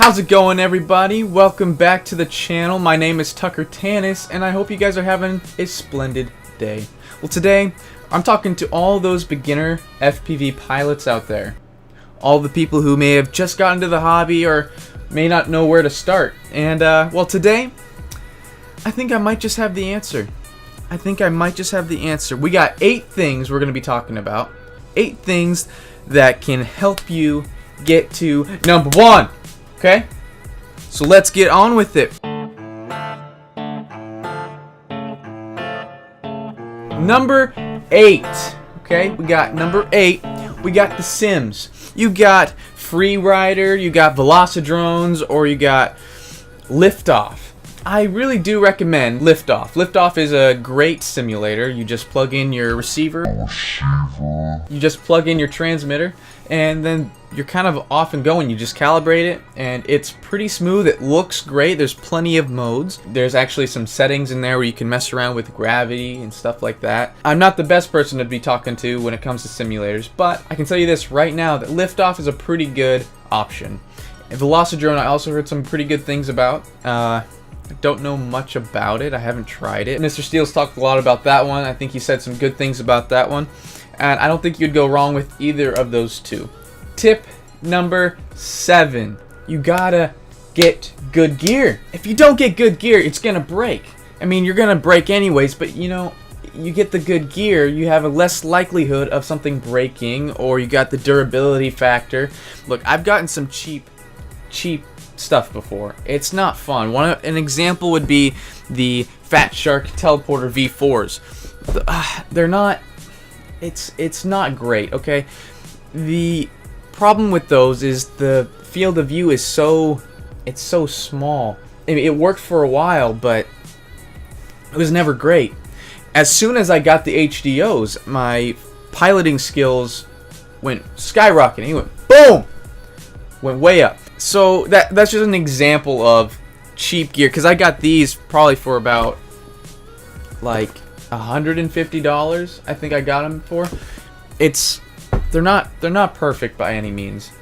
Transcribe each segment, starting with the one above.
How's it going, everybody? Welcome back to the channel. My name is Tucker Tanis, and I hope you guys are having a splendid day. Well, today I'm talking to all those beginner FPV pilots out there. All the people who may have just gotten into the hobby or may not know where to start. And, well, today I think I might just have the answer. We got 8 things we're going to be talking about. 8 things that can help you get to number 1. Okay? So let's get on with it. Number 8. Okay? We got number 8. We got the sims. You got Freerider, you got Velocidrones, or you got Liftoff. I really do recommend Liftoff. Liftoff is a great simulator. You just plug in your receiver, you just plug in your transmitter, and then you're kind of off and going. You just calibrate it, and it's pretty smooth. It looks great. There's plenty of modes. There's actually some settings in there where you can mess around with gravity and stuff like that. I'm not the best person to be talking to when it comes to simulators, but I can tell you this right now, that Liftoff is a pretty good option. And Velocidrone, I also heard some pretty good things about. I don't know much about it. I haven't tried it. Mr. Steele's talked a lot about that one. I think he said some good things about that one. And I don't think you'd go wrong with either of those two. Tip number 7. You gotta get good gear. If you don't get good gear, it's gonna break. I mean, you're gonna break anyways, but you know, you get the good gear, you have a less likelihood of something breaking, or you got the durability factor. Look, I've gotten some cheap stuff before. It's not fun. An example would be the Fat Shark Teleporter V4s. They're not. It's not great. Okay, the problem with those is the field of view is so small. I mean, it worked for a while, but it was never great. As soon as I got the HDOs, my piloting skills went skyrocketing. It went boom, went way up. So that's just an example of cheap gear, because I got these probably for about like $150. I think I got them for. They're not perfect by any means.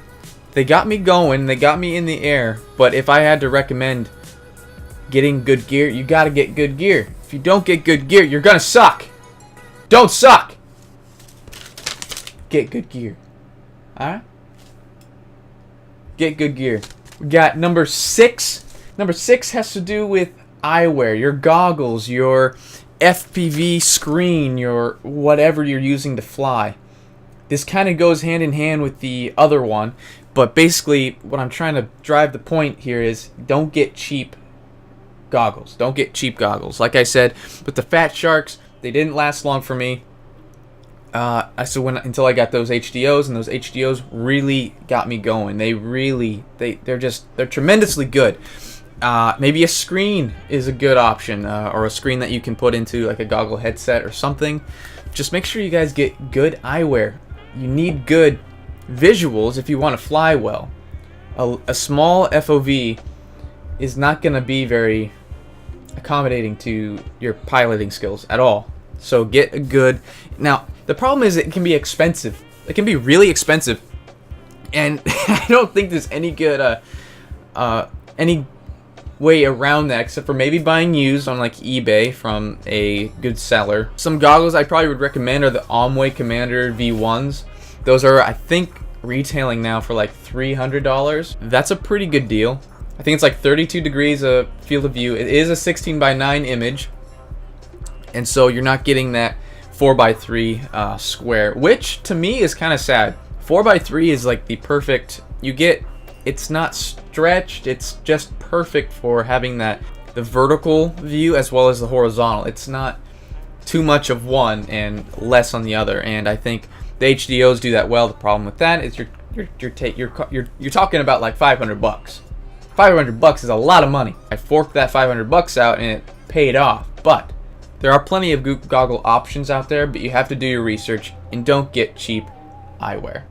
They got me going, they got me in the air, but if I had to recommend getting good gear, you got to get good gear. If you don't get good gear, you're gonna suck. Don't suck. Get good gear. Alright? Get good gear. We got number 6. Number 6 has to do with eyewear, your goggles, your FPV screen, your whatever you're using to fly. This kind of goes hand in hand with the other one, but basically what I'm trying to drive the point here is don't get cheap goggles. Don't get cheap goggles. Like I said, with the Fat Sharks, they didn't last long for me. Until I got those HDOs, and those HDOs really got me going. They're tremendously good. Maybe a screen is a good option, or a screen that you can put into like a goggle headset or something. Just make sure you guys get good eyewear. You need good visuals if you want to fly well. A small FOV is not going to be very accommodating to your piloting skills at all. So get a good. Now, the problem is it can be expensive. It can be really expensive, and I don't think there's any good any way around that except for maybe buying used on like eBay from a good seller. Some goggles I probably would recommend are the Omway Commander V1s. Those are, I think, retailing now for like $300. That's a pretty good deal. I think it's like 32 degrees of field of view. It is a 16:9 image, and so you're not getting that 4:3 square, which to me is kind of sad. 4:3 is like the perfect. It's not stretched. It's just perfect for having the vertical view as well as the horizontal. It's not too much of one and less on the other. And I think the HDOs do that well. The problem with that is you're talking about like $500. $500 is a lot of money. I forked that $500 out and it paid off. But there are plenty of goggle options out there, but you have to do your research and don't get cheap eyewear.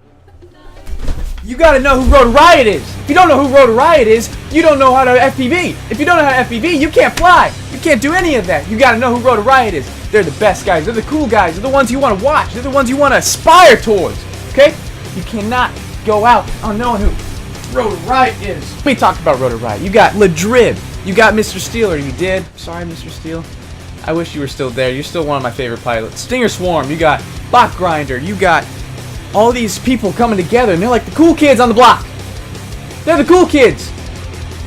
You gotta know who Road Riot is. If you don't know who Road Riot is, you don't know how to FPV. If you don't know how to FPV, you can't fly. You can't do any of that. You gotta know who Road Riot is. They're the best guys. They're the cool guys. They're the ones you want to watch. They're the ones you want to aspire towards. Okay? You cannot go out unknowing who Rotor Riot is. We talked about Rotor Riot. You got Ladrib. You got Mr. Steel. Are you dead? Sorry, Mr. Steel. I wish you were still there. You're still one of my favorite pilots. Stinger Swarm. You got Bot Grinder. You got all these people coming together, and they're like the cool kids on the block. They're the cool kids.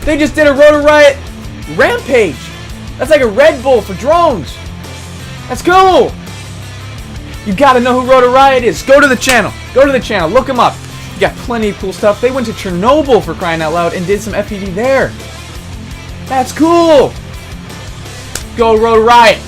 They just did a Rotor Riot rampage. That's like a Red Bull for drones. That's cool. You gotta know who Rotor Riot is. Go to the channel. Go to the channel. Look them up. You got plenty of cool stuff. They went to Chernobyl, for crying out loud, and did some FPV there. That's cool. Go Rotor Riot.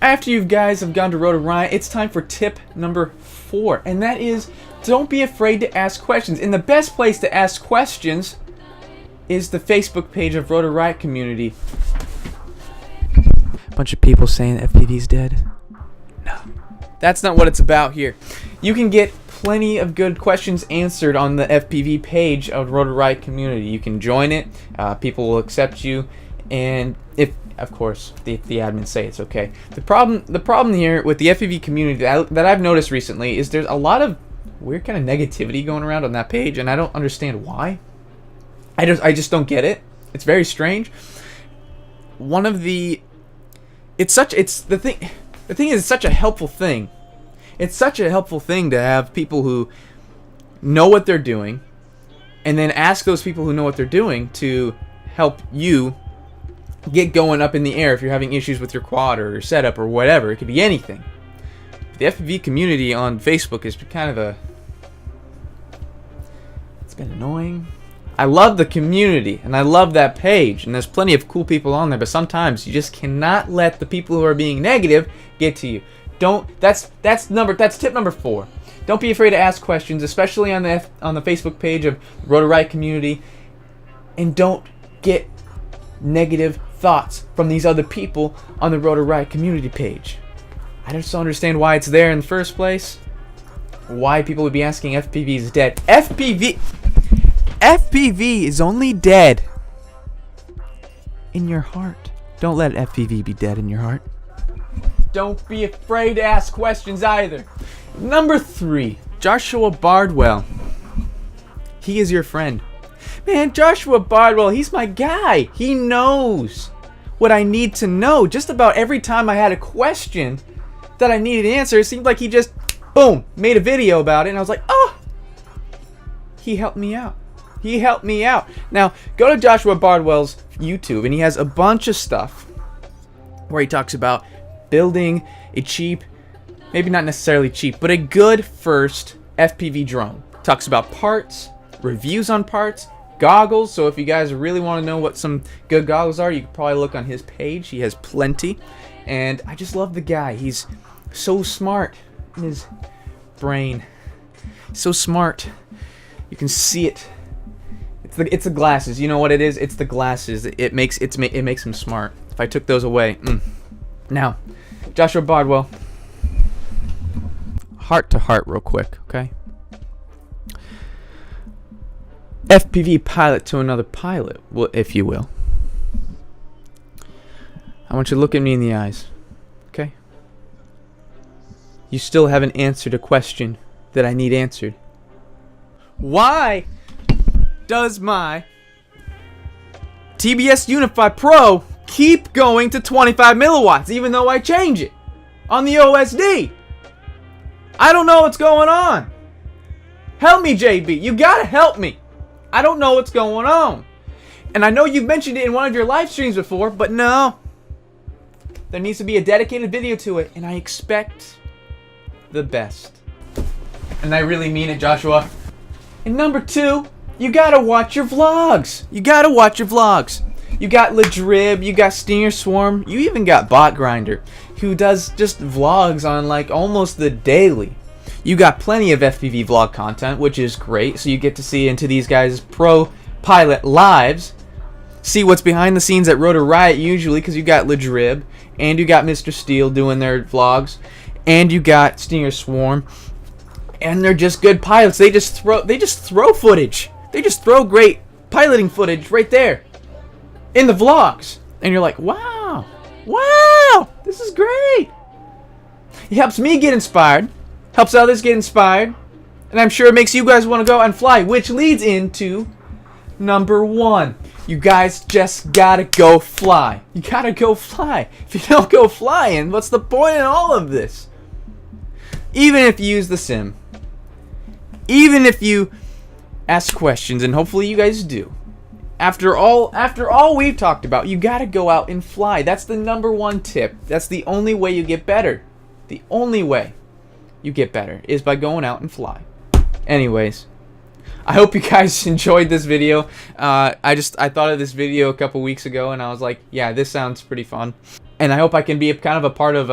After you guys have gone to Rotor Riot, it's time for tip number 4, and that is, don't be afraid to ask questions. And the best place to ask questions is the Facebook page of Rotor Riot Community. Bunch of people saying FPV's dead. No, that's not what it's about here. You can get plenty of good questions answered on the FPV page of Rotor Riot Community. You can join it. People will accept you, and if, of course, the admins say it's okay. The problem here with the FPV community that I've noticed recently is there's a lot of weird kind of negativity going around on that page, and I don't understand why. I just don't get it. It's very strange. The thing is, it's such a helpful thing. It's such a helpful thing to have people who know what they're doing, and then ask those people who know what they're doing to help you get going up in the air if you're having issues with your quad or your setup or whatever. It could be anything. The FPV community on Facebook is kind of it's been annoying. I love the community, and I love that page, and there's plenty of cool people on there, but sometimes you just cannot let the people who are being negative get to you. That's tip number 4. Don't be afraid to ask questions, especially on the Facebook page of Rotor Riot Community, and don't get negative thoughts from these other people on the Rotor Riot Community page. I just don't understand why it's there in the first place. Why people would be asking FPV is dead. FPV is only dead in your heart. Don't let FPV be dead in your heart. Don't be afraid to ask questions either. Number 3, Joshua Bardwell. He is your friend. Man, Joshua Bardwell, he's my guy. He knows what I need to know. Just about every time I had a question that I needed an answer, it seemed like he just, boom, made a video about it, and I was like, oh, he helped me out. He helped me out. Now, go to Joshua Bardwell's YouTube, and he has a bunch of stuff where he talks about building a cheap, maybe not necessarily cheap, but a good first FPV drone. Talks about parts, reviews on parts, goggles. So if you guys really want to know what some good goggles are, you can probably look on his page. He has plenty. And I just love the guy. He's so smart in his brain. So smart. You can see it. It's the glasses. You know what it is? It's the glasses. It makes him smart. If I took those away. Now, Joshua Bardwell. Heart to heart real quick, okay? FPV pilot to another pilot, well, if you will. I want you to look at me in the eyes, okay? You still haven't answered a question that I need answered. Why does my TBS Unify Pro keep going to 25 milliwatts even though I change it on the OSD? I don't know what's going on. Help me, JB. You gotta help me. I don't know what's going on. And I know you've mentioned it in one of your live streams before, but no. There needs to be a dedicated video to it, and I expect the best. And I really mean it, Joshua. And number 2, you gotta watch your vlogs. You gotta watch your vlogs. You got Ladrib, you got Stinger Swarm, you even got Bot Grinder, who does just vlogs on like almost the daily. You got plenty of FPV vlog content, which is great, so you get to see into these guys' pro pilot lives, see what's behind the scenes at Rotor Riot usually, because you got Ladrib, and you got Mr. Steel doing their vlogs, and you got Stinger Swarm, and they're just good pilots. They just throw footage. They just throw great piloting footage right there in the vlogs, and you're like, wow, this is great. It helps me get inspired, helps others get inspired, and I'm sure it makes you guys want to go and fly, which leads into number 1. You guys just gotta go fly. You gotta go fly. If you don't go flying, what's the point in all of this? Even if you use the sim, even if you ask questions, and hopefully you guys do, after all we've talked about, you gotta go out and fly. That's the number 1 tip. That's the only way you get better. The only way you get better is by going out and fly. Anyways, I hope you guys enjoyed this video. I thought of this video a couple weeks ago, and I was like, yeah, this sounds pretty fun. And I hope I can be kind of a part of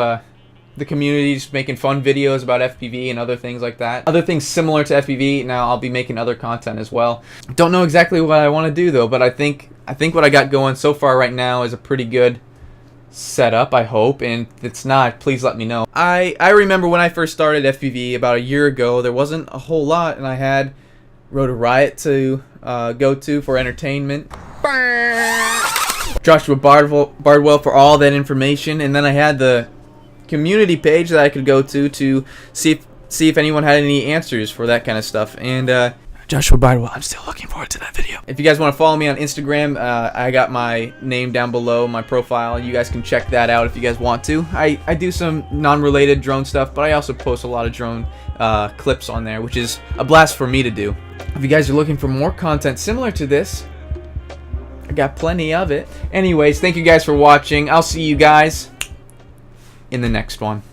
the community, just making fun videos about FPV and other things like that. Other things similar to FPV. Now I'll be making other content as well. Don't know exactly what I want to do though, but I think what I got going so far right now is a pretty good setup, I hope, and if it's not, please let me know. I remember when I first started FPV about a year ago, there wasn't a whole lot, and I had Rotor Riot to go to for entertainment, Joshua Bardwell for all that information, and then I had the community page that I could go to see if anyone had any answers for that kind of stuff. And Joshua Bardwell, I'm still looking forward to that video. If you guys want to follow me on Instagram, I got my name down below, my profile. You guys can check that out if you guys want to. I do some non-related drone stuff, but I also post a lot of drone clips on there, which is a blast for me to do. If you guys are looking for more content similar to this, I got plenty of it. Anyways, thank you guys for watching. I'll see you guys in the next one.